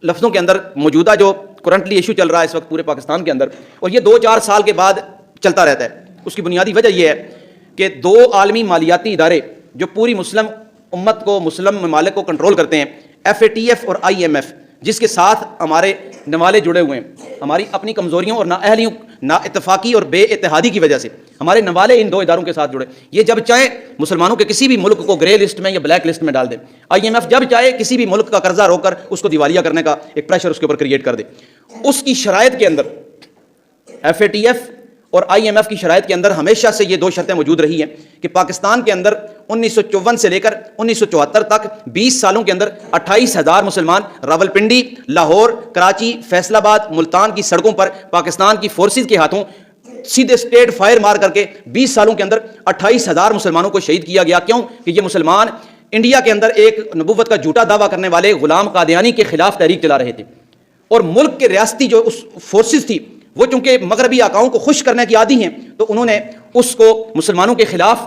لفظوں کے اندر موجودہ جو کرنٹلی ایشو چل رہا ہے اس وقت پورے پاکستان کے اندر، اور یہ 2-4 سال کے بعد چلتا رہتا ہے، اس کی بنیادی وجہ یہ ہے کہ 2 عالمی مالیاتی ادارے جو پوری مسلم امت کو، مسلم ممالک کو کنٹرول کرتے ہیں، FATF اور IMF، جس کے ساتھ ہمارے نوالے جڑے ہوئے ہیں، ہماری اپنی کمزوریوں اور نااہلیوں، نا اتفاقی اور بے اتحادی کی وجہ سے ہمارے نوالے ان 2 اداروں کے ساتھ جڑے، یہ جب چاہے مسلمانوں کے کسی بھی ملک کو گرے لسٹ میں یا بلیک لسٹ میں ڈال دے، IMF جب چاہے کسی بھی ملک کا قرضہ روک کر اس کو دیوالیہ کرنے کا ایک پریشر اس کے اوپر کریٹ کر دے۔ اس کی شرائط کے اندر FATF اور IMF کی شرائط کے اندر ہمیشہ سے یہ 2 شرطیں موجود رہی ہیں کہ پاکستان کے اندر 1954 سے لے کر 1974 تک 20 سالوں کے اندر 28,000 مسلمان راولپنڈی، لاہور، کراچی، فیصل آباد، ملتان کی سڑکوں پر پاکستان کی فورسز کے ہاتھوں سیدھے اسٹیٹ فائر مار کر کے 20 سالوں کے اندر 28,000 مسلمانوں کو شہید کیا گیا۔ کیوں کہ یہ مسلمان انڈیا کے اندر ایک نبوت کا جھوٹا دعویٰ کرنے والے غلام قادیانی کے خلاف تحریک چلا رہے تھے، اور ملک کے ریاستی جو اس فورسز تھی وہ چونکہ مغربی آقاؤں کو خوش کرنے کی عادی ہیں، تو انہوں نے اس کو مسلمانوں کے خلاف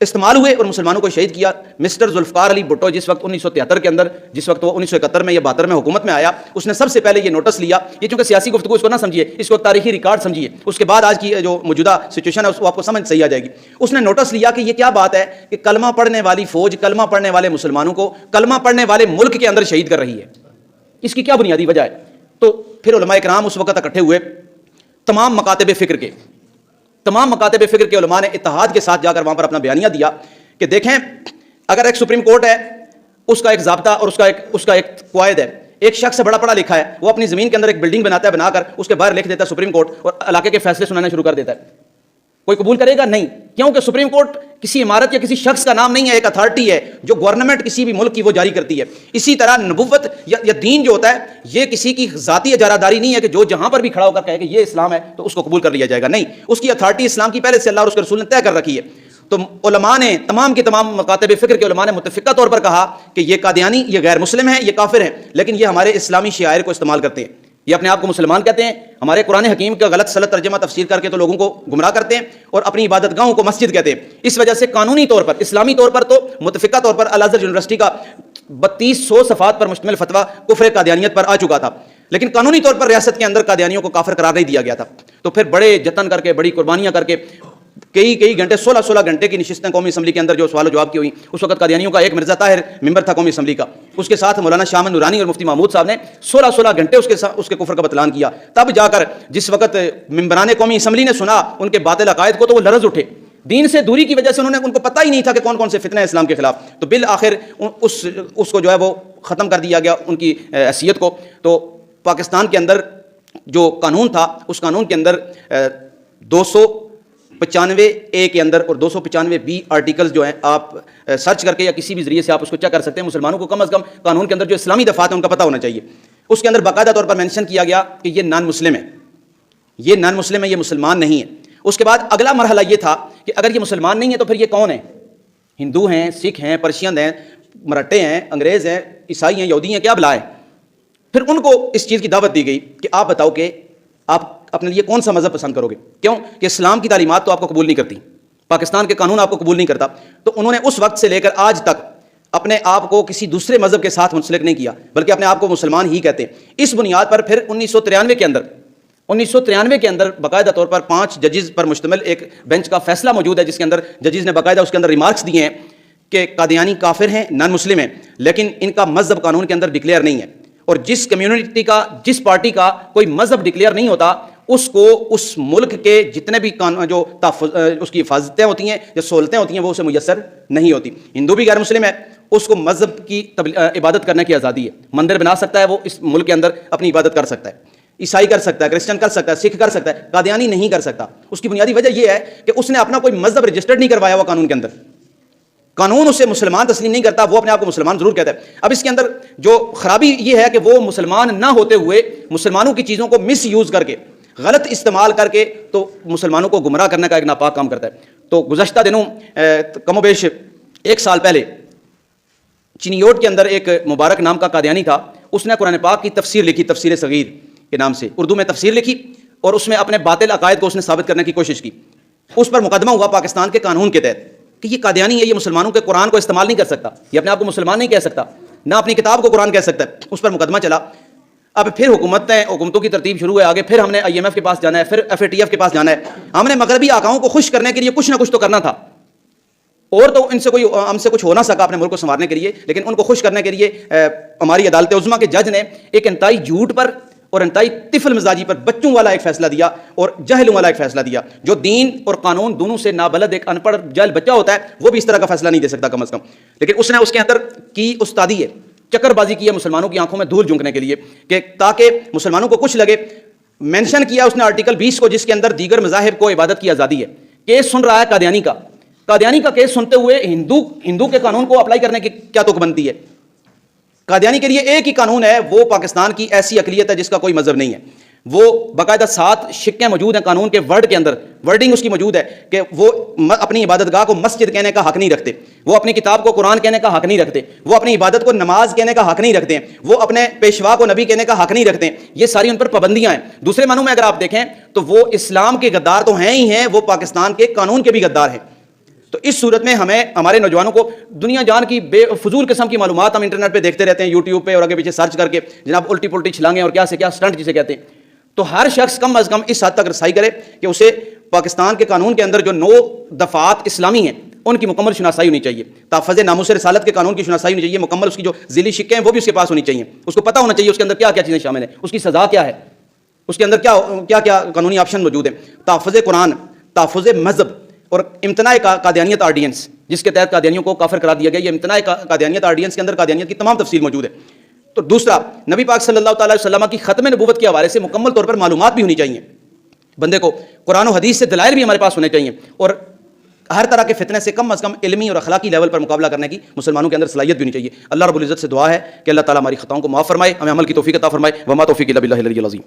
استعمال ہوئے اور مسلمانوں کو شہید کیا۔ مسٹر ذوالفقار علی بھٹو جس وقت 1973 کے اندر، جس وقت وہ 1971 میں یا 72 میں حکومت میں آیا، اس نے سب سے پہلے یہ نوٹس لیا، یہ چونکہ سیاسی گفتگو اس کو نہ سمجھیے، اس کو تاریخی ریکارڈ سمجھیے، اس کے بعد آج کی جو موجودہ سچویشن ہے اس کو آپ کو سمجھ صحیح آ جائے گی۔ اس نے نوٹس لیا کہ یہ کیا بات ہے کہ کلمہ پڑھنے والی فوج کلمہ پڑھنے والے مسلمانوں کو کلمہ پڑھنے والے ملک کے اندر شہید کر رہی ہے، اس کی کیا بنیادی وجہ ہے؟ تو پھر علماء کرام اس وقت اکٹھے ہوئے، تمام مکاتب فکر کے علماء نے اتحاد کے ساتھ جا کر وہاں پر اپنا بیانیہ دیا کہ دیکھیں اگر ایک سپریم کورٹ ہے، اس کا ایک ضابطہ اور اس کا ایک قواعد ہے، ایک شخص بڑا پڑھا لکھا ہے، وہ اپنی زمین کے اندر ایک بلڈنگ بناتا ہے، بنا کر اس کے باہر لکھ دیتا ہے سپریم کورٹ، اور علاقے کے فیصلے سنانا شروع کر دیتا ہے، کوئی قبول کرے گا؟ نہیں، کیونکہ سپریم کورٹ کسی عمارت یا کسی شخص کا نام نہیں ہے، ایک اتھارٹی ہے جو گورنمنٹ کسی بھی ملک کی وہ جاری کرتی ہے۔ اسی طرح نبوت یا دین جو ہوتا ہے یہ کسی کی ذاتی اجارہ داری نہیں ہے کہ جو جہاں پر بھی کھڑا ہو کر کہے کہ یہ اسلام ہے تو اس کو قبول کر لیا جائے گا، نہیں، اس کی اتھارٹی اسلام کی پہلے سے اللہ اور اس کے رسول نے طے کر رکھی ہے۔ تو علماء نے، تمام کے تمام مکاتب فکر کے علماء نے متفقہ طور پر کہا کہ یہ قادیانی، یہ غیر مسلم ہیں، یہ کافر ہیں، لیکن یہ ہمارے اسلامی شعائر کو استعمال کرتے ہیں، یہ اپنے آپ کو مسلمان کہتے ہیں، ہمارے قرآن حکیم کا غلط سلط ترجمہ تفسیر کر کے تو لوگوں کو گمراہ کرتے ہیں، اور اپنی عبادت گاہوں کو مسجد کہتے ہیں۔ اس وجہ سے قانونی طور پر، اسلامی طور پر تو متفقہ طور پر الازہر یونیورسٹی کا 3200 صفحات پر مشتمل فتویٰ کفر قادیانیت پر آ چکا تھا، لیکن قانونی طور پر ریاست کے اندر قادیانیوں کو کافر قرار نہیں دیا گیا تھا۔ تو پھر بڑے جتن کر کے، بڑی قربانیاں کر کے، کئی گھنٹے، 16 گھنٹے کی نشستیں قومی اسمبلی کے اندر جو سوال و جواب کی ہوئی، اس وقت قادیانیوں کا ایک مرزا طاہر ممبر تھا قومی اسمبلی کا، اس کے ساتھ مولانا شاہ احمد نورانی اور مفتی محمود صاحب نے 16 گھنٹے اس کے کفر کا بتلان کیا۔ تب جا کر جس وقت ممبران قومی اسمبلی نے سنا ان کے باطل عقائد کو تو وہ لرز اٹھے، دین سے دوری کی وجہ سے ان کو پتہ ہی نہیں تھا کہ کون کون سے فتنے ہیں اسلام کے خلاف، تو بالآخر اس کو جو ہے وہ ختم کر دیا گیا ان کی حیثیت کو۔ تو پاکستان کے اندر جو قانون تھا، اس قانون کے اندر 295A کے اندر اور 295B آرٹیکلز جو ہیں آپ سرچ کر کے یا کسی بھی ذریعے سے آپ اس کو چیک کر سکتے ہیں، مسلمانوں کو کم از کم قانون کے اندر جو اسلامی دفعات ہیں ان کا پتہ ہونا چاہیے۔ اس کے اندر باقاعدہ طور پر مینشن کیا گیا کہ یہ نان مسلم ہے، یہ نان مسلم ہے، یہ مسلمان نہیں ہے۔ اس کے بعد اگلا مرحلہ یہ تھا کہ اگر یہ مسلمان نہیں ہے تو پھر یہ کون ہے؟ ہندو ہیں، سکھ ہیں، پرشین ہیں، مراٹھے ہیں، انگریز ہیں، عیسائی ہیں، یہودی ہیں، کیا بلا ہے؟ پھر ان کو اس چیز کی دعوت دی گئی کہ آپ بتاؤ کہ آپ اپنے لیے کون سا مذہب پسند کرو گے؟ کیوں کہ اسلام کی تعلیمات تو آپ کو قبول نہیں کرتی، پاکستان کے قانون آپ کو قبول نہیں کرتا۔ تو انہوں نے اس وقت سے لے کر آج تک اپنے آپ کو کسی دوسرے مذہب کے ساتھ منسلک نہیں کیا، بلکہ اپنے آپ کو مسلمان ہی کہتے ہیں۔ اس بنیاد پر پھر 1993 کے اندر باقاعدہ طور پر 5 ججز پر مشتمل ایک بینچ کا فیصلہ موجود ہے، جس کے اندر ججز نے باقاعدہ اس کے اندر ریمارکس دیے ہیں کہ قادیانی کافر ہیں، نان مسلم ہیں، لیکن ان کا مذہب قانون کے اندر ڈکلیئر نہیں ہے، اور جس کمیونٹی کا، جس پارٹی کا کوئی مذہب ڈکلیئر نہیں ہوتا اس کو اس ملک کے جتنے بھی جو اس کی حفاظتیں ہوتی ہیں یا سہولتیں ہوتی ہیں وہ اسے میسر نہیں ہوتی۔ ہندو بھی غیر مسلم ہے، اس کو مذہب کی عبادت کرنے کی آزادی ہے، مندر بنا سکتا ہے، وہ اس ملک کے اندر اپنی عبادت کر سکتا ہے، عیسائی کر سکتا ہے، کرسچن کر سکتا ہے، سکھ کر سکتا ہے، قادیانی نہیں کر سکتا۔ اس کی بنیادی وجہ یہ ہے کہ اس نے اپنا کوئی مذہب رجسٹرڈ نہیں کروایا ہوا قانون کے اندر، قانون اسے مسلمان تسلیم نہیں کرتا، وہ اپنے آپ کو مسلمان ضرور کہتا ہے۔ اب اس کے اندر جو خرابی یہ ہے کہ وہ مسلمان نہ ہوتے ہوئے مسلمانوں کی چیزوں کو مس یوز کر کے، غلط استعمال کر کے تو مسلمانوں کو گمراہ کرنے کا ایک ناپاک کام کرتا ہے۔ تو گزشتہ دنوں کم و بیش 1 سال پہلے چنیوٹ کے اندر ایک مبارک نام کا قادیانی تھا، اس نے قرآن پاک کی تفسیر لکھی، تفسیر صغیر کے نام سے اردو میں تفسیر لکھی، اور اس میں اپنے باطل عقائد کو اس نے ثابت کرنے کی کوشش کی۔ اس پر مقدمہ ہوا پاکستان کے قانون کے تحت کہ یہ قادیانی ہے، یہ مسلمانوں کے قرآن کو استعمال نہیں کر سکتا، یہ اپنے آپ کو مسلمان نہیں کہہ سکتا، نہ اپنی کتاب کو قرآن کہہ سکتا ہے. اس پر مقدمہ چلا. اب پھر حکومتوں کی ترتیب شروع ہے آگے. پھر ہم نے IMF کے پاس جانا ہے, پھر FATF کے پاس جانا ہے. ہم نے مغربی آقاؤں کو خوش کرنے کے لیے کچھ نہ کچھ تو کرنا تھا, اور تو ان سے ہم سے کچھ ہو نہ سکا اپنے ملک کو سنوارنے کے لیے, لیکن ان کو خوش کرنے کے لیے ہماری عدالت عظمیٰ کے جج نے ایک انتہائی جھوٹ پر اور انتہائی طفل مزاجی پر بچوں والا ایک فیصلہ دیا اور جہلوں والا ایک فیصلہ دیا. جو دین اور قانون دونوں سے نابلد ایک ان پڑھ جاہل بچہ ہوتا ہے وہ بھی اس طرح کا فیصلہ نہیں دے سکتا کم از کم. لیکن اس نے اس کے اندر کی استادی ہے, چکر بازی کی ہے مسلمانوں کی آنکھوں میں دھول جھونکنے کے لیے کہ تاکہ مسلمانوں کو کچھ لگے. مینشن کیا اس نے آرٹیکل 20 کو, جس کے اندر دیگر مذاہب کو عبادت کی آزادی ہے. کیس سن رہا ہے قادیانی کا کیس سنتے ہوئے ہندو کے قانون کو اپلائی کرنے کی کیا توق بنتی ہے؟ قادیانی کے لیے ایک ہی قانون ہے, وہ پاکستان کی ایسی اقلیت ہے جس کا کوئی مذہب نہیں ہے. وہ باقاعدہ 7 شقیں موجود ہیں قانون کے ورڈ کے اندر, ورڈنگ اس کی موجود ہے کہ وہ اپنی عبادت گاہ کو مسجد کہنے کا حق نہیں رکھتے, وہ اپنی کتاب کو قرآن کہنے کا حق نہیں رکھتے, وہ اپنی عبادت کو نماز کہنے کا حق نہیں رکھتے ہیں, وہ اپنے پیشوا کو نبی کہنے کا حق نہیں رکھتے ہیں. یہ ساری ان پر پابندیاں ہیں. دوسرے معنوں میں اگر آپ دیکھیں تو وہ اسلام کے غدار تو ہیں ہی ہیں, وہ پاکستان کے قانون کے بھی غدار ہیں. تو اس صورت میں ہمیں ہمارے نوجوانوں کو دنیا جان کی بے فضول قسم کی معلومات ہم انٹرنیٹ پہ دیکھتے رہتے ہیں, یوٹیوب پہ اور آگے پیچھے سرچ کر کے جناب الٹی پلٹی چھلانگیں اور کیا سے کیا سٹنٹ جسے کہتے ہیں. تو ہر شخص کم از کم اس حد تک رسائی کرے کہ اسے پاکستان کے قانون کے اندر جو 9 دفعات اسلامی ہیں ان کی مکمل شناسائی ہونی چاہیے. تحفظ ناموس رسالت کے قانون کی شناسائی ہونی چاہیے مکمل, اس کی جو ذیلی شقیں ہیں وہ بھی اس کے پاس ہونی چاہیے. اس کو پتہ ہونا چاہیے اس کے اندر کیا کیا چیزیں شامل ہیں, اس کی سزا کیا ہے, اس کے اندر کیا کیا قانونی آپشن موجود ہیں. تحفظ قرآن, تحفظ مذہب اور امتناع قادیانیت آرڈیننس جس کے تحت قادیانیوں کو کافر قرار دیا گیا. یہ امتناع قادیانیت آرڈیننس کے اندر قادیانیت کی تمام تفصیل موجود ہے. تو دوسرا, نبی پاک صلی اللہ تعالی وسلم کی ختم نبوت کے حوالے سے مکمل طور پر معلومات بھی ہونی چاہیے. بندے کو قرآن و حدیث سے دلائل بھی ہمارے پاس ہونے چاہیے, اور ہر طرح کے فتنے سے کم از کم علمی اور اخلاقی لیول پر مقابلہ کرنے کی مسلمانوں کے اندر صلاحیت بھی ہونی چاہیے. اللہ رب العزت سے دعا ہے کہ اللہ تعالیٰ ہماری خطاؤں کو معاف فرمائے, ہمیں عمل کی توفیق عطا فرمائے. وما توفیق الا باللہ العلی العظیم.